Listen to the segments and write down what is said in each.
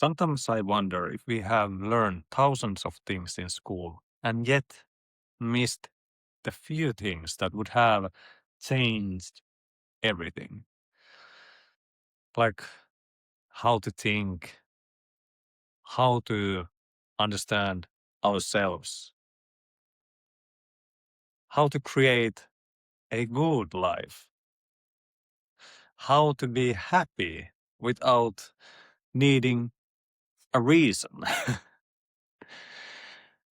Sometimes I wonder if we have learned thousands of things in school and yet missed the few things that would have changed everything. Like how to think, how to understand ourselves, how to create a good life, how to be happy without needing a reason.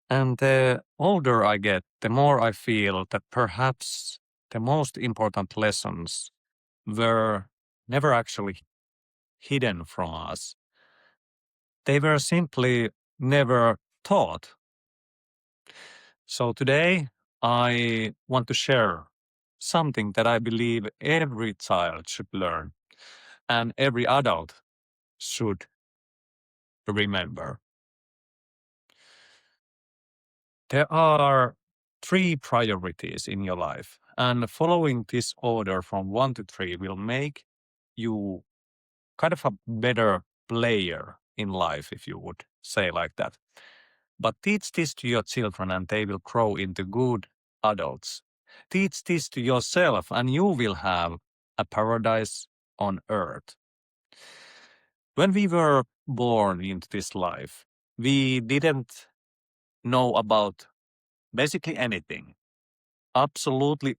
And the older I get, the more I feel that perhaps the most important lessons were never actually hidden from us. They were simply never taught. So today, I want to share something that I believe every child should learn and every adult should remember. There are three priorities in your life, and following this order from one to three will make you kind of a better player in life, if you would say like that. But teach this to your children and they will grow into good adults. Teach this to yourself and you will have a paradise on earth. When we were born into this life, we didn't know about basically anything. Absolutely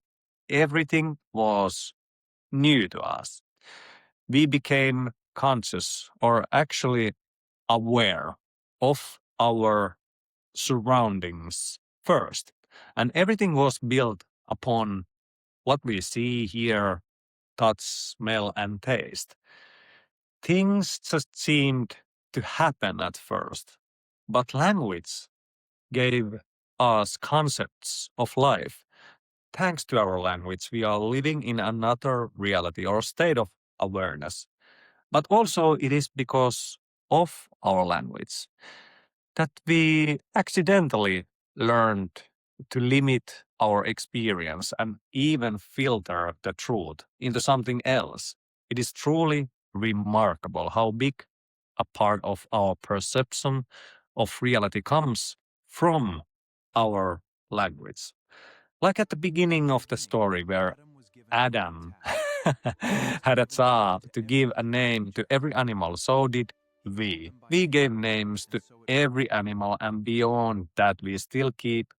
everything was new to us. We became conscious or actually aware of our surroundings first. And everything was built upon what we see, hear, touch, smell, and taste. Things just seemed to happen at first, but language gave us concepts of life. Thanks to our language, we are living in another reality or state of awareness. But also, it is because of our language that we accidentally learned to limit our experience and even filter the truth into something else. It is truly remarkable how big a part of our perception of reality comes from our language. Like at the beginning of the story, where Adam had a job to give a name to every animal, so did we. We gave names to every animal, and beyond that, we still keep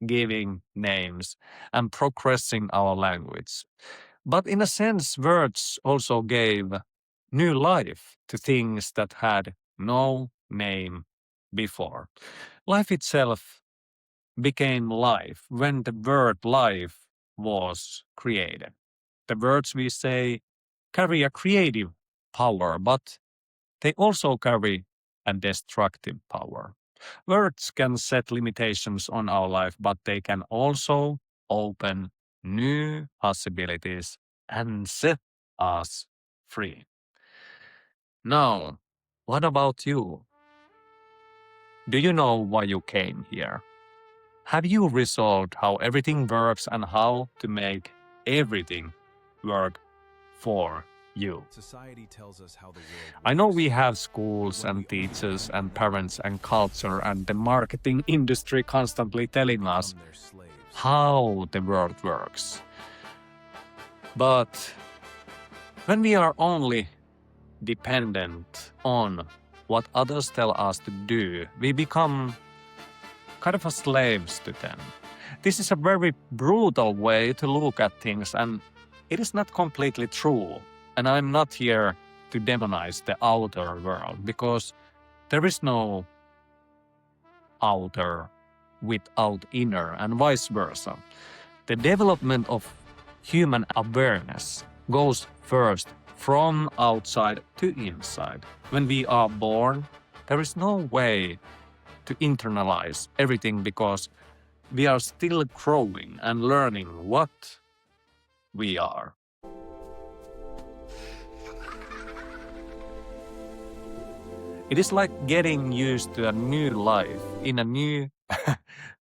giving names and progressing our language. But in a sense, words also gave new life to things that had no name before. Life itself became life when the word life was created. The words we say carry a creative power, but they also carry a destructive power. Words can set limitations on our life, but they can also open new possibilities and set us free. Now, what about you? Do you know why you came here? Have you resolved how everything works and how to make everything work for you? Society tells us how the world I know we have schools and teachers and parents and culture and the marketing industry constantly telling us become their slaves. how the world works. But when we are only dependent on what others tell us to do, we become kind of a slaves to them. This is a very brutal way to look at things, and it is not completely true. And I'm not here to demonize the outer world, because there is no outer without inner, and vice versa. The development of human awareness goes first from outside to inside. When we are born, there is no way to internalize everything because we are still growing and learning what we are. It is like getting used to a new life in a new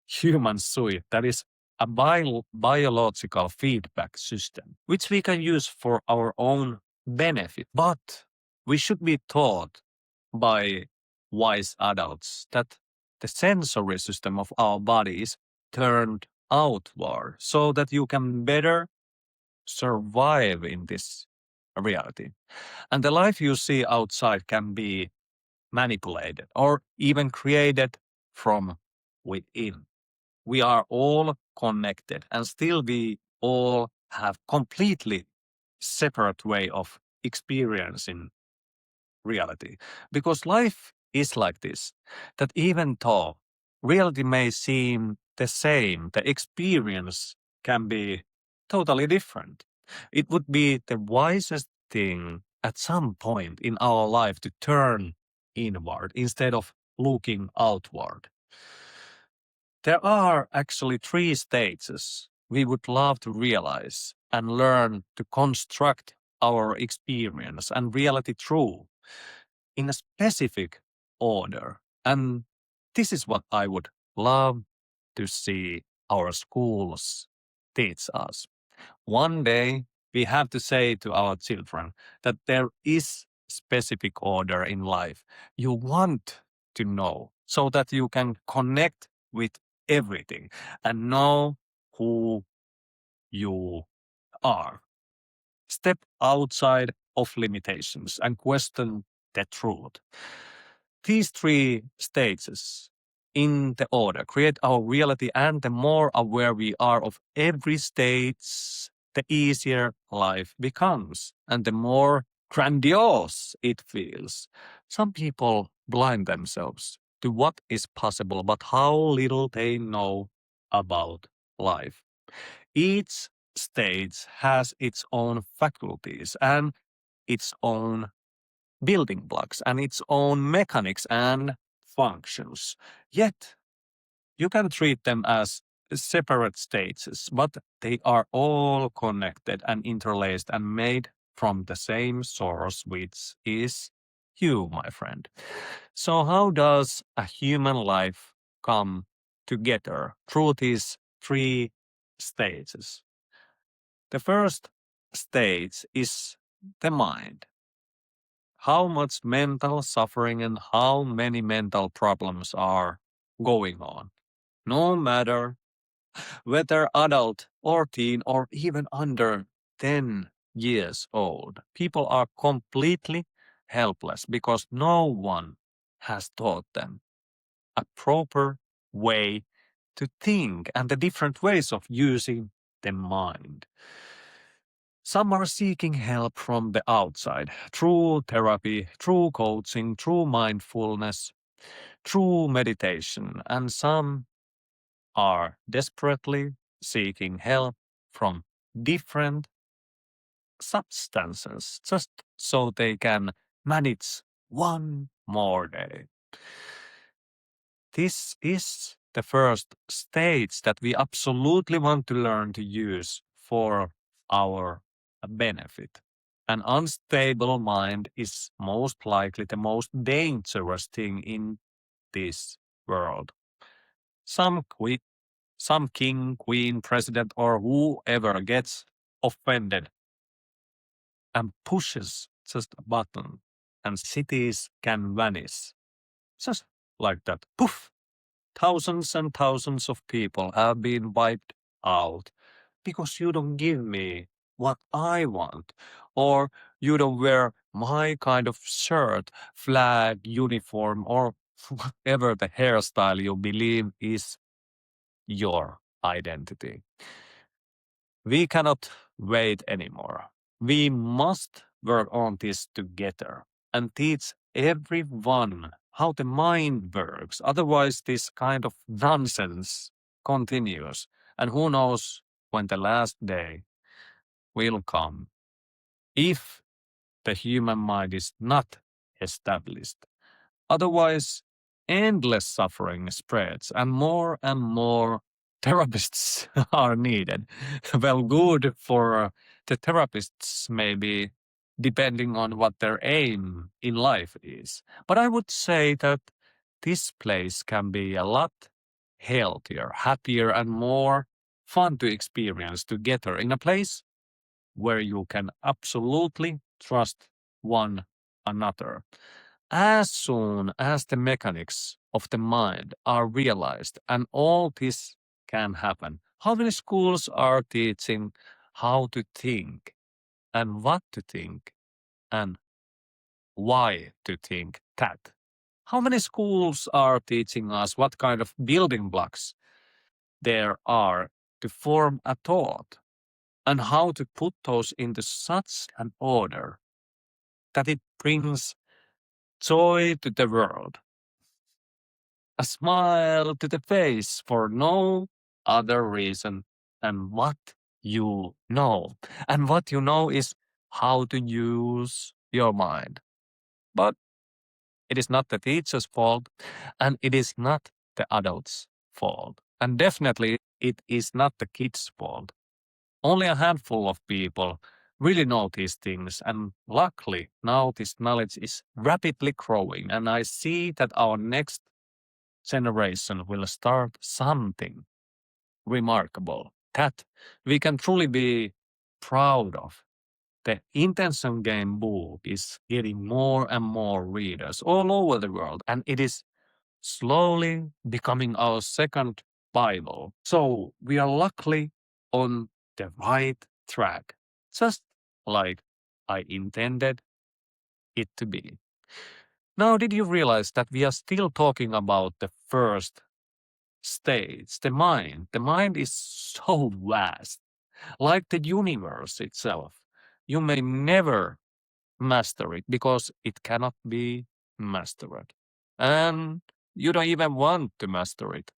human suit that is a biological feedback system, which we can use for our own benefit. But we should be taught by wise adults that the sensory system of our body is turned outward so that you can better survive in this reality. And the life you see outside can be manipulated or even created from within. We are all connected and still we all have completely separate way of experiencing reality. Because life is like this, that even though reality may seem the same, the experience can be totally different. It would be the wisest thing at some point in our life to turn inward instead of looking outward. There are actually three stages we would love to realize and learn to construct our experience and reality through in a specific order. And this is what I would love to see our schools teach us. One day we have to say to our children that there is specific order in life you want to know so that you can connect with everything and know who you are. Step outside of limitations and question the truth. These three stages in the order create our reality, and the more aware we are of every stage, the easier life becomes and the more grandiose it feels. Some people blind themselves to what is possible, but how little they know about life. Each stage has its own faculties and its own building blocks and its own mechanics and functions. Yet, you can treat them as separate stages, but they are all connected and interlaced and made from the same source, which is you, my friend. So, how does a human life come together through these three stages? The first stage is the mind. How much mental suffering and how many mental problems are going on. No matter whether adult or teen or even under 10 years old, people are completely helpless because no one has taught them a proper way to think and the different ways of using the mind. Some are seeking help from the outside through therapy, through coaching, through mindfulness, through meditation, and some are desperately seeking help from different substances just so they can manage one more day. This is the first stage that we absolutely want to learn to use for our benefit. An unstable mind is most likely the most dangerous thing in this world. Some some king, queen, president, or whoever gets offended and pushes just a button, and cities can vanish. Just like that. Poof! Thousands and thousands of people have been wiped out because you don't give me what I want, or you don't wear my kind of shirt, flag, uniform, or whatever the hairstyle you believe is your identity. We cannot wait anymore. We must work on this together and teach everyone how the mind works. Otherwise, this kind of nonsense continues. And who knows when the last day will come if the human mind is not established. Otherwise, endless suffering spreads and more therapists are needed. Well, good for the therapists, maybe, depending on what their aim in life is. But I would say that this place can be a lot healthier, happier, and more fun to experience together in a place where you can absolutely trust one another. as soon as the mechanics of the mind are realized and all this can happen, how many schools are teaching how to think and what to think and why to think that? How many schools are teaching us what kind of building blocks there are to form a thought and how to put those into such an order that it brings joy to the world, a smile to the face for no other reason than what you know. And what you know is how to use your mind. But it is not the teacher's fault, and it is not the adult's fault. And definitely, it is not the kids' fault. Only a handful of people really know these things, and luckily, now this knowledge is rapidly growing, and I see that our next generation will start something remarkable that we can truly be proud of. The Intention Game book is getting more and more readers all over the world, and it is slowly becoming our second Bible. So we are luckily on the right track, just like I intended it to be. Now, did you realize that we are still talking about the first stage, the mind? The mind is so vast, like the universe itself. You may never master it because it cannot be mastered. And you don't even want to master it.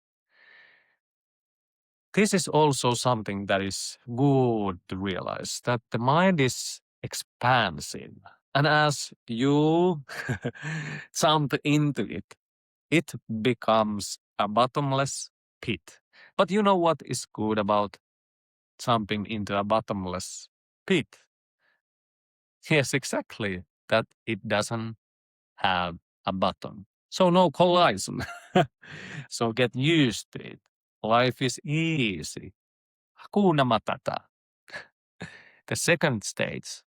This is also something that is good to realize that the mind is expansive. And as you jump into it, it becomes a bottomless pit. But you know what is good about jumping into a bottomless pit? Yes, exactly. That it doesn't have a bottom. So no collision. So get used to it. Life is easy. Hakuna matata. The second stage.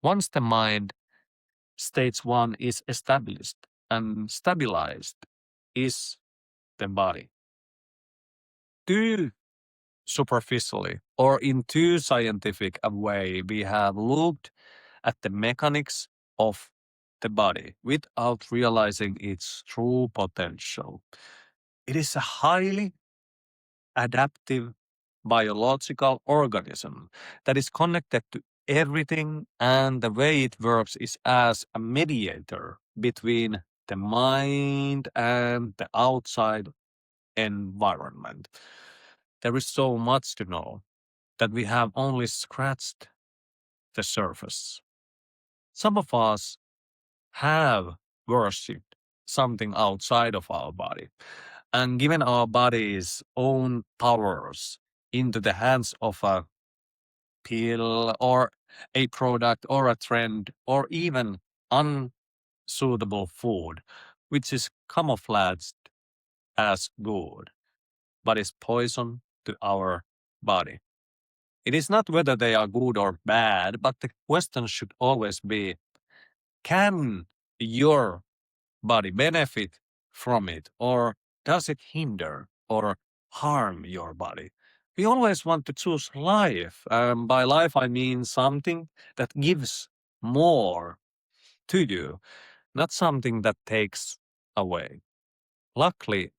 Once the mind, stage one, is established and stabilized, is the body. Too superficially or in too scientific a way, we have looked at the mechanics of the body without realizing its true potential. It is a highly adaptive biological organism that is connected to everything, and the way it works is as a mediator between the mind and the outside environment. There is so much to know that we have only scratched the surface. Some of us have worshipped something outside of our body and given our body's own powers into the hands of a pill or a product or a trend or even unsuitable food, which is camouflaged as good, but is poison to our body. It is not whether they are good or bad, but the question should always be, can your body benefit from it, or does it hinder or harm your body? We always want to choose life. By life, I mean something that gives more to you, not something that takes away. Luckily,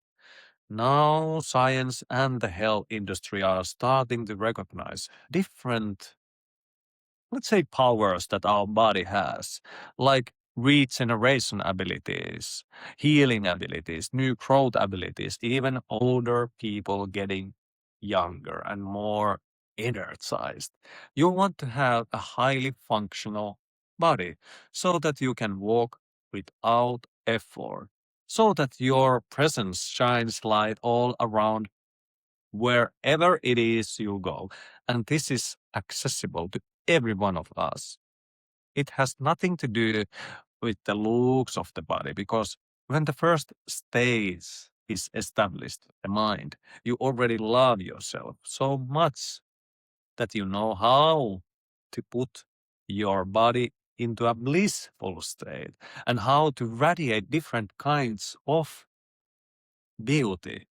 now science and the health industry are starting to recognize different, let's say, powers that our body has, like regeneration abilities, healing abilities, new growth abilities, even older people getting younger and more energized. You want to have a highly functional body so that you can walk without effort, so that your presence shines light all around wherever it is you go. And this is accessible to every one of us. It has nothing to do with the looks of the body, because when the first stage is established, the mind, you already love yourself so much that you know how to put your body into a blissful state and how to radiate different kinds of beauty.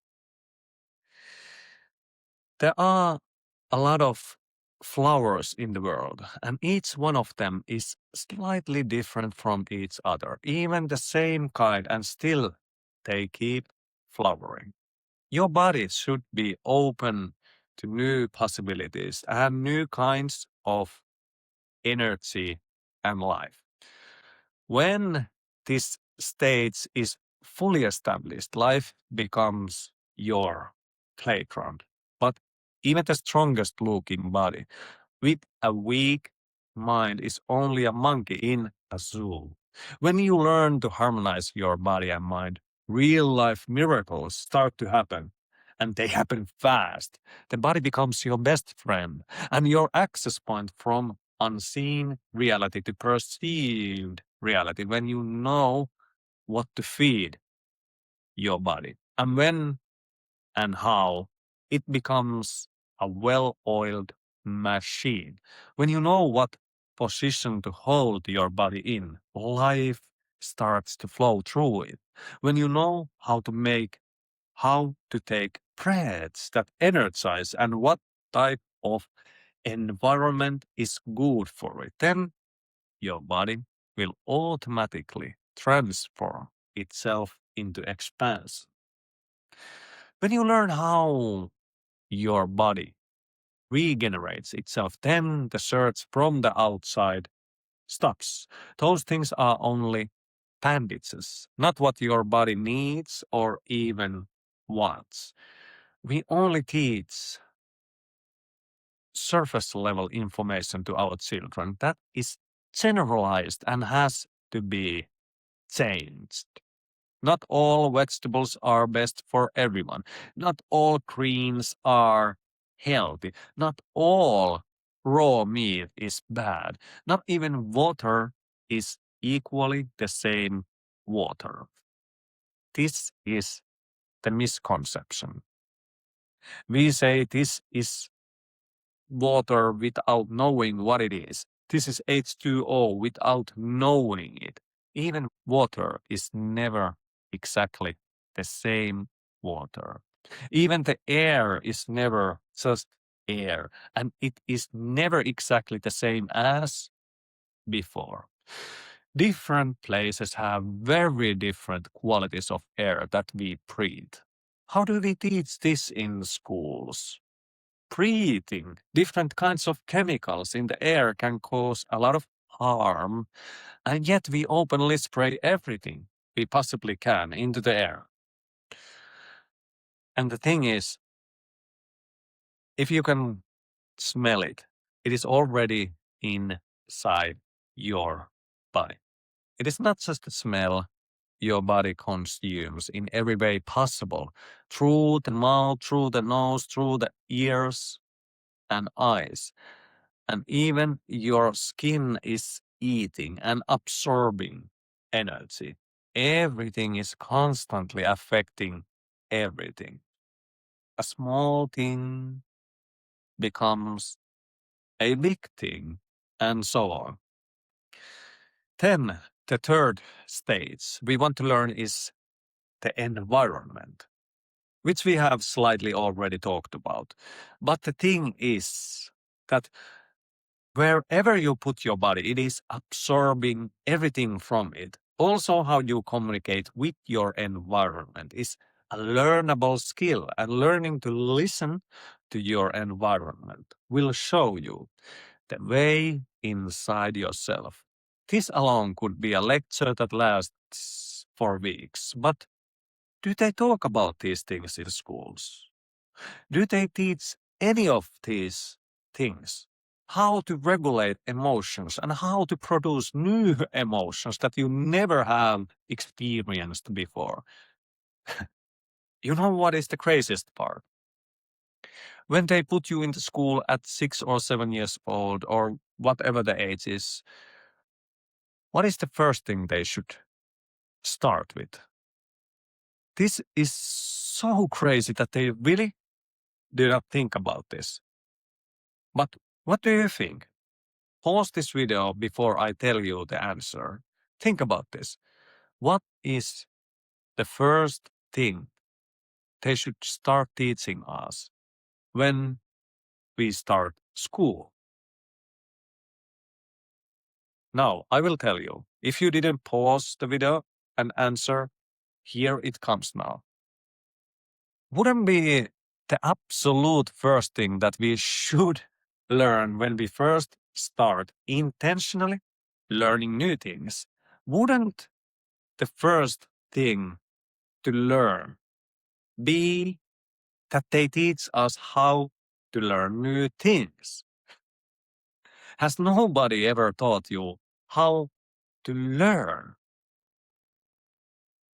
There are a lot of flowers in the world, and each one of them is slightly different from each other, even the same kind, and still they keep flowering. Your body should be open to new possibilities and new kinds of energy and life. When this stage is fully established, life becomes your playground. But even the strongest looking body with a weak mind is only a monkey in a zoo. When you learn to harmonize your body and mind, real life miracles start to happen. And they happen fast. The body becomes your best friend and your access point from unseen reality to perceived reality when you know what to feed your body and when and how it becomes a well-oiled machine. When you know what position to hold your body in, life starts to flow through it. When you know how to take breaths that energize and what type of environment is good for it, then your body will automatically transform itself into expanse. When you learn how your body regenerates itself, then the search from the outside stops. Those things are only bandages, not what your body needs or even wants. We only teach surface level information to our children that is generalized and has to be changed. Not all vegetables are best for everyone. Not all greens are healthy. Not all raw meat is bad. Not even water is equally the same water. This is the misconception. We say this is water without knowing what it is. This is H2O without knowing it. Even water is never exactly the same water. Even the air is never just air, and it is never exactly the same as before. Different places have very different qualities of air that we breathe. How do we teach this in schools? Breathing different kinds of chemicals in the air can cause a lot of harm, and yet we openly spray everything we possibly can into the air. And the thing is, if you can smell it, it is already inside your body. It is not just a smell your body consumes in every way possible, through the mouth, through the nose, through the ears and eyes. And even your skin is eating and absorbing energy. Everything is constantly affecting everything. A small thing becomes a big thing, and so on. Then, the third stage we want to learn is the environment, which we have slightly already talked about. But the thing is that wherever you put your body, it is absorbing everything from it. Also, how you communicate with your environment is a learnable skill, and learning to listen to your environment will show you the way inside yourself. This alone could be a lecture that lasts for weeks, but do they talk about these things in schools? Do they teach any of these things? How to regulate emotions and how to produce new emotions that you never have experienced before. You know what is the craziest part? When they put you into school at 6 or 7 years old or whatever the age is, what is the first thing they should start with? This is so crazy that they really do not think about this. But what do you think? pause this video before I tell you the answer. Think about this. What is the first thing they should start teaching us when we start school? Now, I will tell you. If you didn't pause the video and answer, here it comes now. Wouldn't be the absolute first thing that we should learn when we first start intentionally learning new things? Wouldn't the first thing to learn be that they teach us how to learn new things? Has nobody ever taught you how to learn?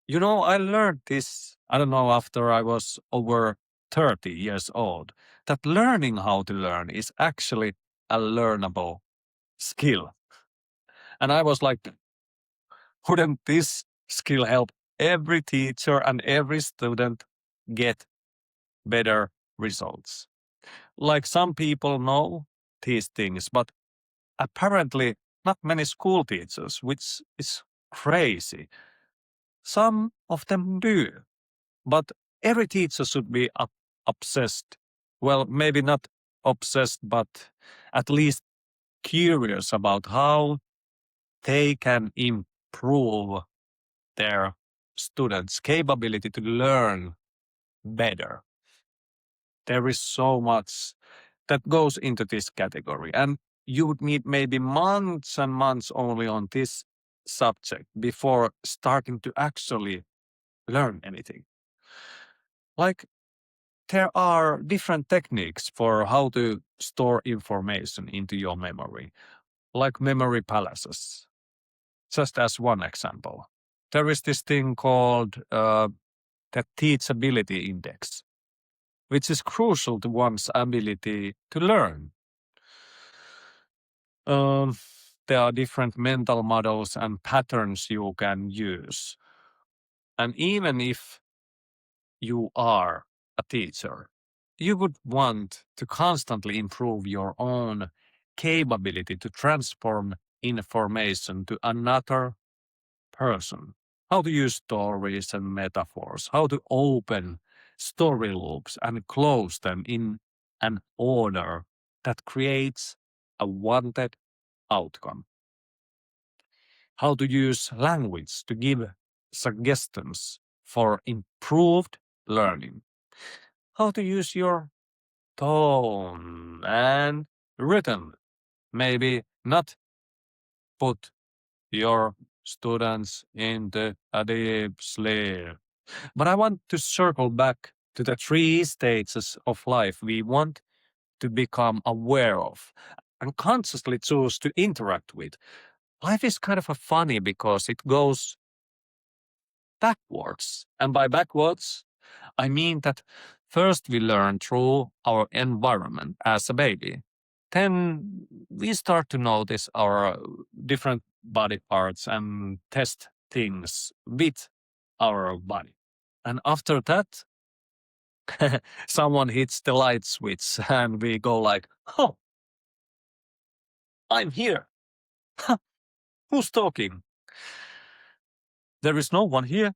You know, I learned this, I don't know, after I was over 30 years old, that learning how to learn is actually a learnable skill. And I was like, wouldn't this skill help every teacher and every student get better results? Like, some people know these things, but apparently not many school teachers, which is crazy. Some of them do, but every teacher should be obsessed. Well, maybe not obsessed, but at least curious about how they can improve their students' capability to learn better. There is so much that goes into this category, and you would need maybe months and months only on this subject before starting to actually learn anything. Like, there are different techniques for how to store information into your memory, like memory palaces, just as one example. There is this thing called the teachability index, which is crucial to one's ability to learn. Um, there are different mental models and patterns you can use. And even if you are a teacher, you would want to constantly improve your own capability to transform information to another person. How to use stories and metaphors, how to open story loops and close them in an order that creates a wanted outcome. How to use language to give suggestions for improved learning. How to use your tone and rhythm. Maybe not put your students into a deep sleep. But I want to circle back to the three stages of life we want to become aware of and consciously choose to interact with. Life is kind of a funny because it goes backwards. And by backwards, I mean that first we learn through our environment as a baby. Then we start to notice our different body parts and test things with our body. And after that, someone hits the light switch and we go like, oh, I'm here. Who's talking? There is no one here.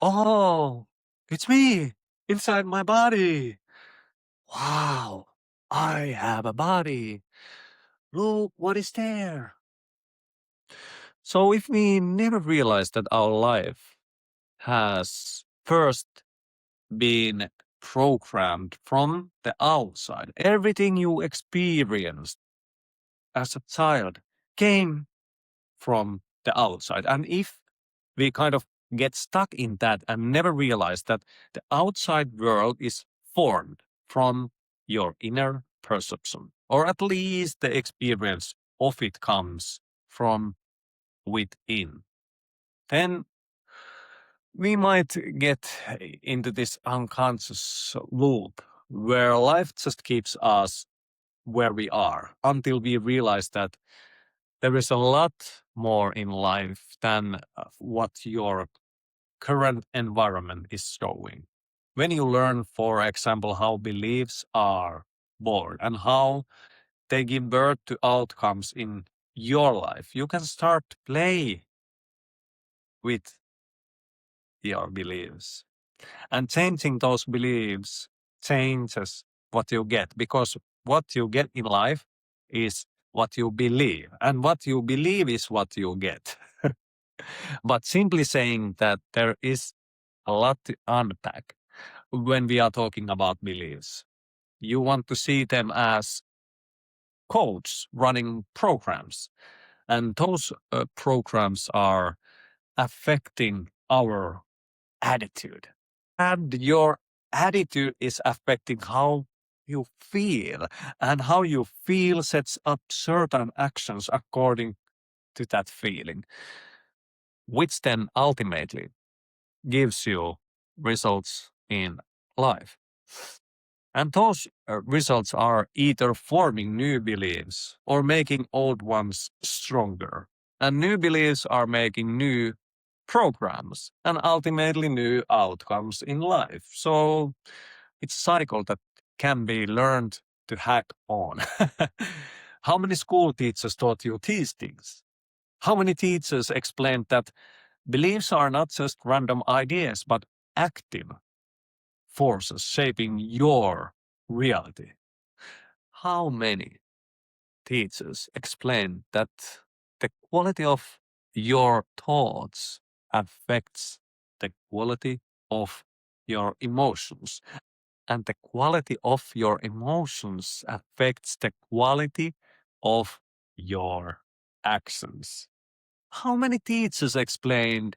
Oh, it's me inside my body. Wow, I have a body. Look what is there. So if we never realize that our life has first been programmed from the outside, everything you experienced as a child came from the outside. And if we kind of get stuck in that and never realize that the outside world is formed from your inner perception, or at least the experience of it comes from within, then we might get into this unconscious loop where life just keeps us where we are until we realize that there is a lot more in life than what your current environment is showing. When you learn, for example, how beliefs are born and how they give birth to outcomes in your life. You can start to play with your beliefs. And changing those beliefs changes what you get, because what you get in life is what you believe, and what you believe is what you get. But simply saying that there is a lot to unpack when we are talking about beliefs. You want to see them as codes running programs, and those programs are affecting our attitude. And your attitude is affecting how you feel, and how you feel sets up certain actions according to that feeling, which then ultimately gives you results in life. And those results are either forming new beliefs or making old ones stronger. And new beliefs are making new programs and ultimately new outcomes in life. So it's a cycle that can be learned to hack on. How many school teachers taught you these things? How many teachers explained that beliefs are not just random ideas, but active forces shaping your reality? How many teachers explain that the quality of your thoughts affects the quality of your emotions, and the quality of your emotions affects the quality of your actions? How many teachers explained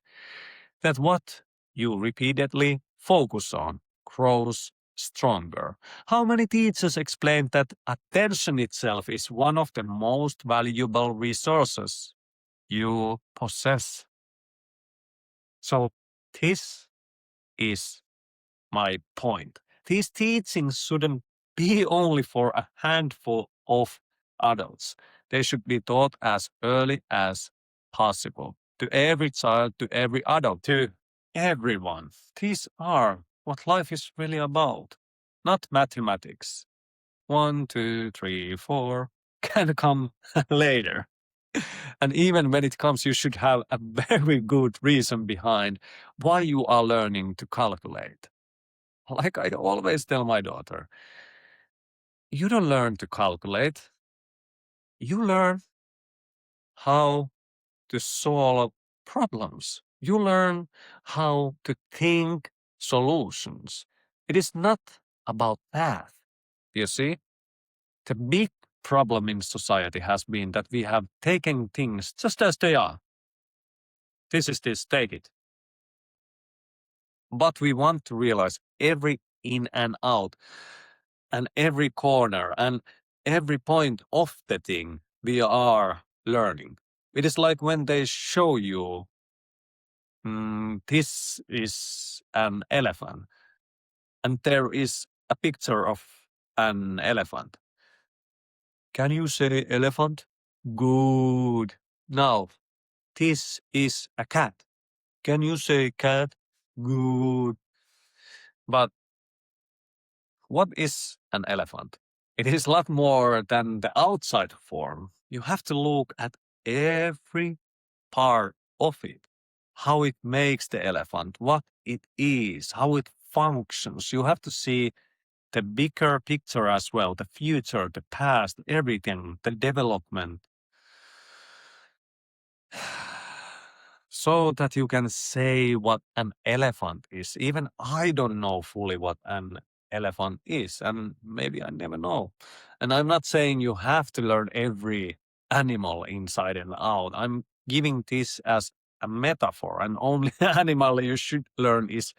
that what you repeatedly focus on grows stronger? How many teachers explained that attention itself is one of the most valuable resources you possess? So, this is my point. These teachings shouldn't be only for a handful of adults. They should be taught as early as possible to every child, to every adult, to everyone. These are what life is really about, not mathematics. 1, 2, 3, 4 can come later. And even when it comes, you should have a very good reason behind why you are learning to calculate. Like I always tell my daughter, you don't learn to calculate. You learn how to solve problems. You learn how to think solutions. It is not about math. You see, the big problem in society has been that we have taken things just as they are. This is this, take it. But we want to realize every in and out and every corner and every point of the thing we are learning. It is like when they show you, this is an elephant, and there is a picture of an elephant. Can you say elephant? Good. Now, this is a cat. Can you say cat? Good. But what is an elephant? It is a lot more than the outside form. You have to look at every part of it, how it makes the elephant, what it is, how it functions. You have to see the bigger picture as well, the future, the past, everything, the development. So that you can say what an elephant is. Even I don't know fully what an elephant is, and maybe I never know. And I'm not saying you have to learn every animal inside and out. I'm giving this as a metaphor, and only animal you should learn is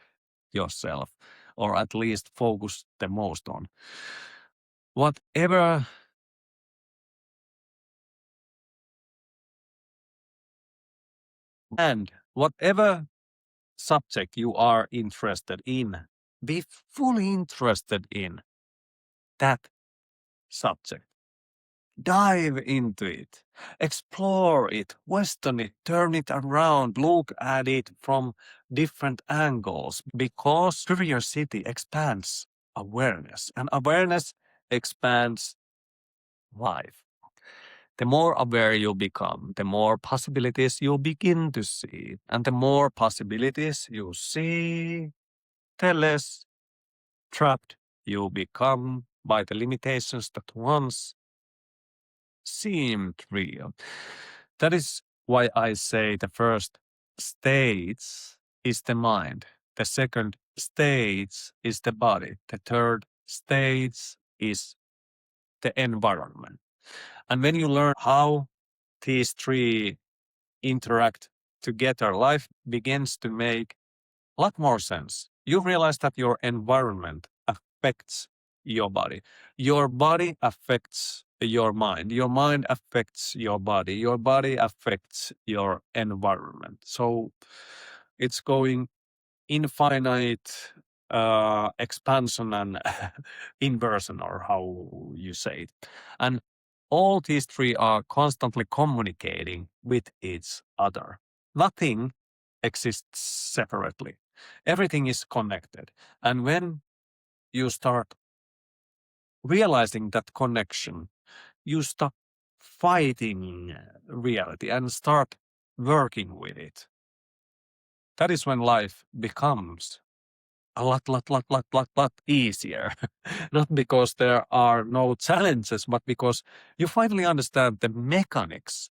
yourself, or at least focus the most on. Whatever and whatever subject you are interested in, be fully interested in that subject. Dive into it, explore it, question it, turn it around, look at it from different angles, because curiosity expands awareness, and awareness expands life. The more aware you become, the more possibilities you begin to see. And the more possibilities you see, the less trapped you become by the limitations that once seemed real. That is why I say the first stage is the mind, the second stage is the body, the third stage is the environment. And when you learn how these three interact together, life begins to make a lot more sense. You realize that your environment affects your body affects your mind affects your body affects your environment. So it's going infinite expansion and inversion, or how you say it. And all these three are constantly communicating with each other. Nothing exists separately. Everything is connected. And when you start realizing that connection, you stop fighting reality and start working with it. That is when life becomes a lot easier. Not because there are no challenges, but because you finally understand the mechanics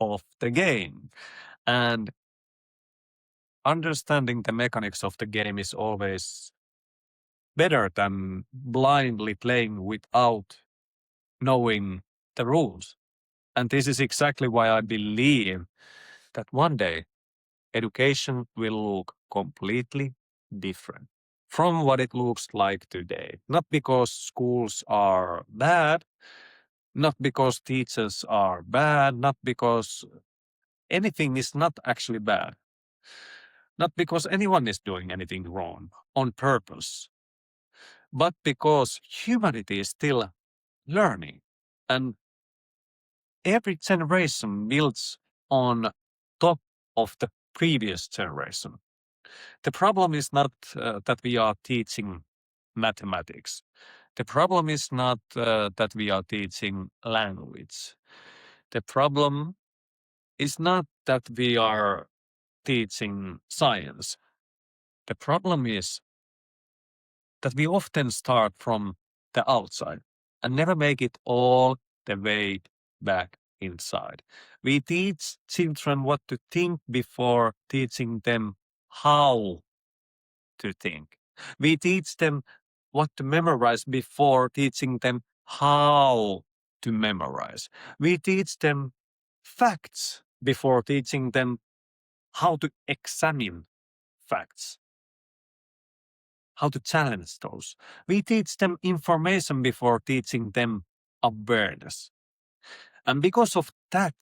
of the game. And understanding the mechanics of the game is always better than blindly playing without knowing the rules. And this is exactly why I believe that one day education will look completely different from what it looks like today. Not because schools are bad, not because teachers are bad, not because anything is not actually bad, not because anyone is doing anything wrong on purpose, but because humanity is still learning. And every generation builds on top of the previous generation. The problem is not that we are teaching mathematics. The problem is not that we are teaching language. The problem is not that we are teaching science. The problem is that we often start from the outside and never make it all the way back inside. We teach children what to think before teaching them how to think. We teach them what to memorize before teaching them how to memorize. We teach them facts before teaching them how to examine facts, how to challenge those. We teach them information before teaching them awareness. And because of that,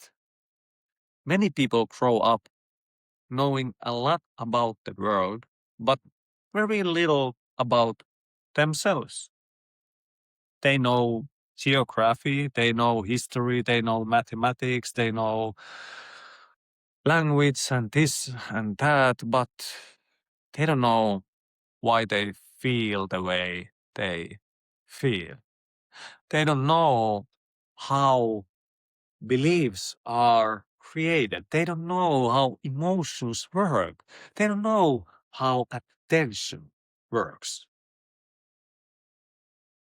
many people grow up knowing a lot about the world, but very little about themselves. They know geography, they know history, they know mathematics, they know language and this and that, but they don't know why they feel the way they feel. They don't know how beliefs are created. They don't know how emotions work. They don't know how attention works.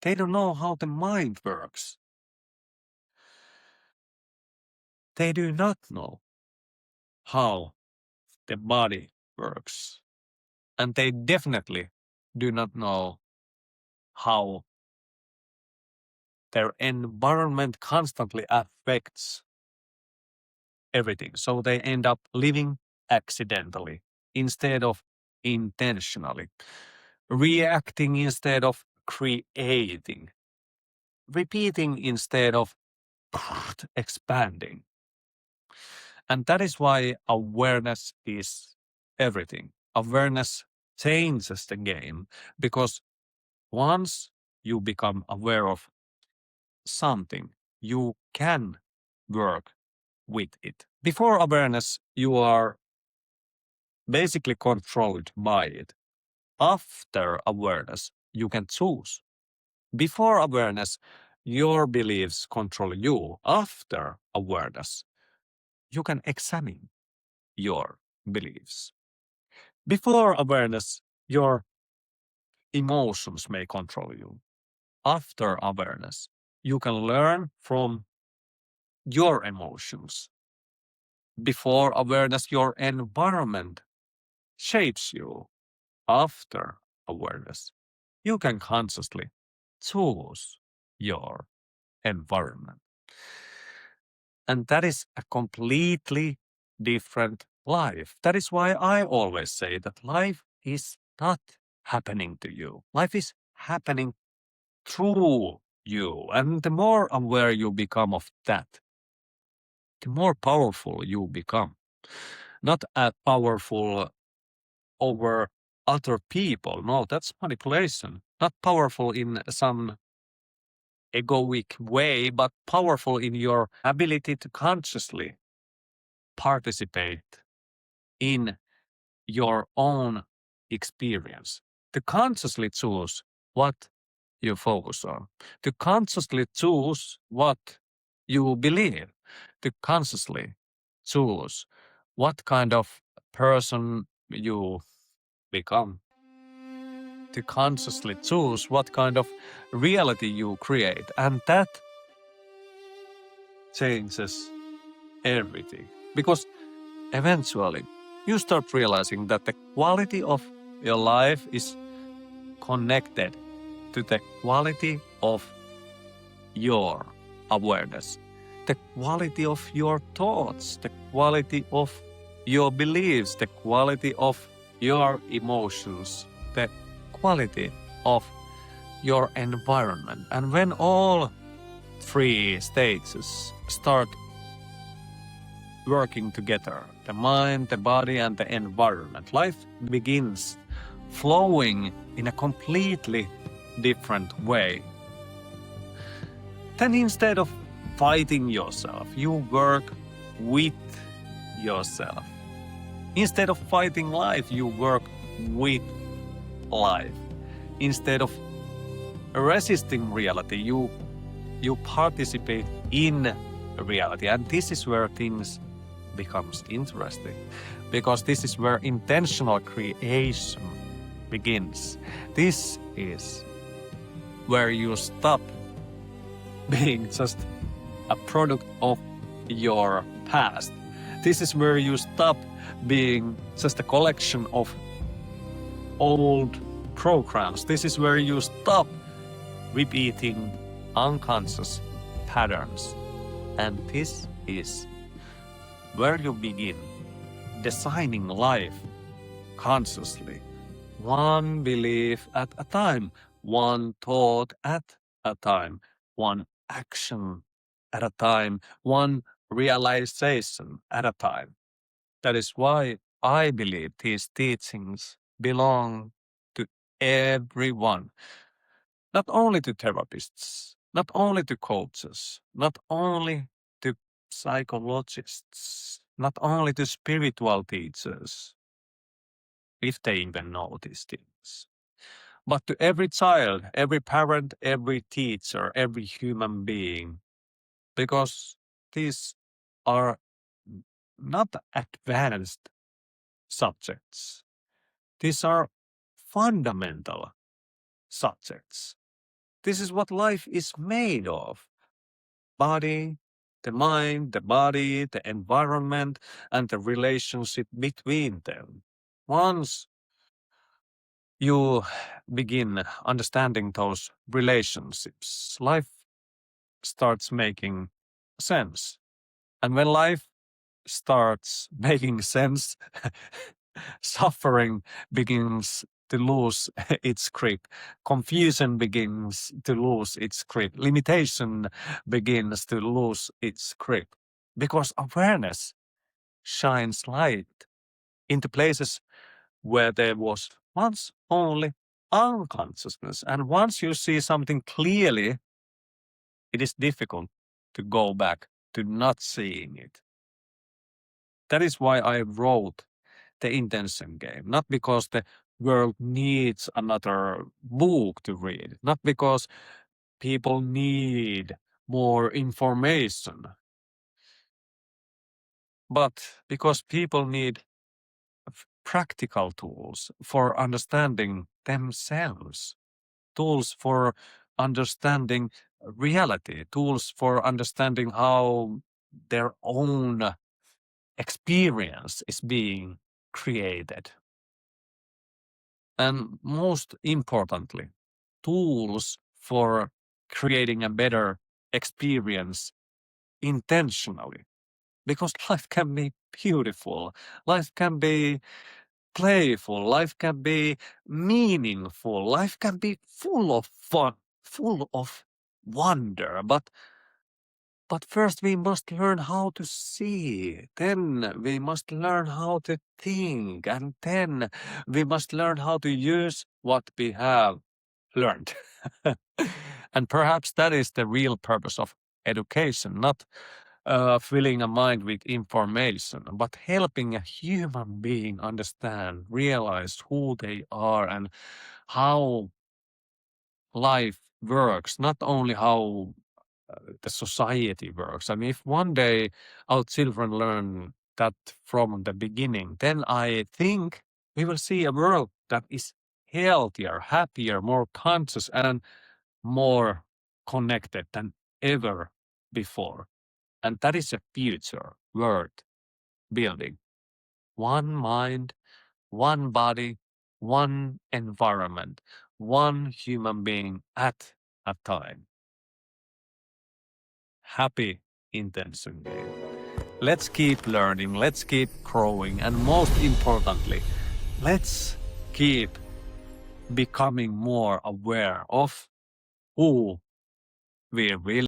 They don't know how the mind works. They do not know how the body works. And they definitely do not know how their environment constantly affects everything. So they end up living accidentally instead of intentionally, reacting instead of creating, repeating instead of expanding. And that is why awareness is everything. Awareness changes the game, because once you become aware of something, you can work with it. Before awareness, you are basically controlled by it. After awareness, you can choose. Before awareness, your beliefs control you after awareness, you can examine your beliefs. Before awareness, your emotions may control you. After awareness, you can learn from your emotions. Before awareness, your environment shapes you. After awareness, you can consciously choose your environment. And that is a completely different life. That is why I always say that life is not happening to you. Life is happening through you. And the more aware you become of that, the more powerful you become. Not powerful over other people. No, that's manipulation. Not powerful in some egoic way, but powerful in your ability to consciously participate in your own experience, to consciously choose what you focus on, to consciously choose what you believe, to consciously choose what kind of person you become, to consciously choose what kind of reality you create. And that changes everything. Because eventually you start realizing that the quality of your life is connected to the quality of your awareness, the quality of your thoughts, the quality of your beliefs, the quality of your emotions, the quality of your environment. And when all three stages start working together, the mind, the body, and the environment, life begins flowing in a completely different way. Then instead of fighting yourself, you work with yourself. Instead of fighting life, you work with life. Instead of resisting reality, you participate in reality. And this is where things becomes interesting, because this is where intentional creation begins. This is where you stop being just a product of your past. This is where you stop being just a collection of old programs. This is where you stop repeating unconscious patterns. And this is where you begin designing life consciously, one belief at a time, one thought at a time, one action at a time, one realization at a time. That is why I believe these teachings belong to everyone, not only to therapists, not only to coaches, not only to psychologists, not only to spiritual teachers, if they even know these things, but to every child, every parent, every teacher, every human being, because these are not advanced subjects. These are fundamental subjects. This is what life is made of. Body, the mind, the body, the environment, and the relationship between them. Once you begin understanding those relationships, life starts making sense. And when life starts making sense, suffering begins to lose its grip. Confusion begins to lose its grip. Limitation begins to lose its grip. Because awareness shines light into places where there was once only unconsciousness. And once you see something clearly, it is difficult to go back to not seeing it. That is why I wrote The Intention Game, not because the world needs another book to read, not because people need more information. But because people need practical tools for understanding themselves, tools for understanding reality, tools for understanding how their own experience is being created. And most importantly, tools for creating a better experience intentionally. Because life can be beautiful, life can be playful, life can be meaningful, life can be full of fun, full of wonder. But first we must learn how to see, then we must learn how to think, and then we must learn how to use what we have learned. And perhaps that is the real purpose of education, not filling a mind with information, but helping a human being understand, realize who they are and how life works, not only how the society works. I mean, if one day our children learn that from the beginning, then I think we will see a world that is healthier, happier, more conscious, and more connected than ever before. And that is a future worth building. One mind, one body, one environment, one human being at a time. Happy intention game. Let's keep learning, let's keep growing, and most importantly, let's keep becoming more aware of who we really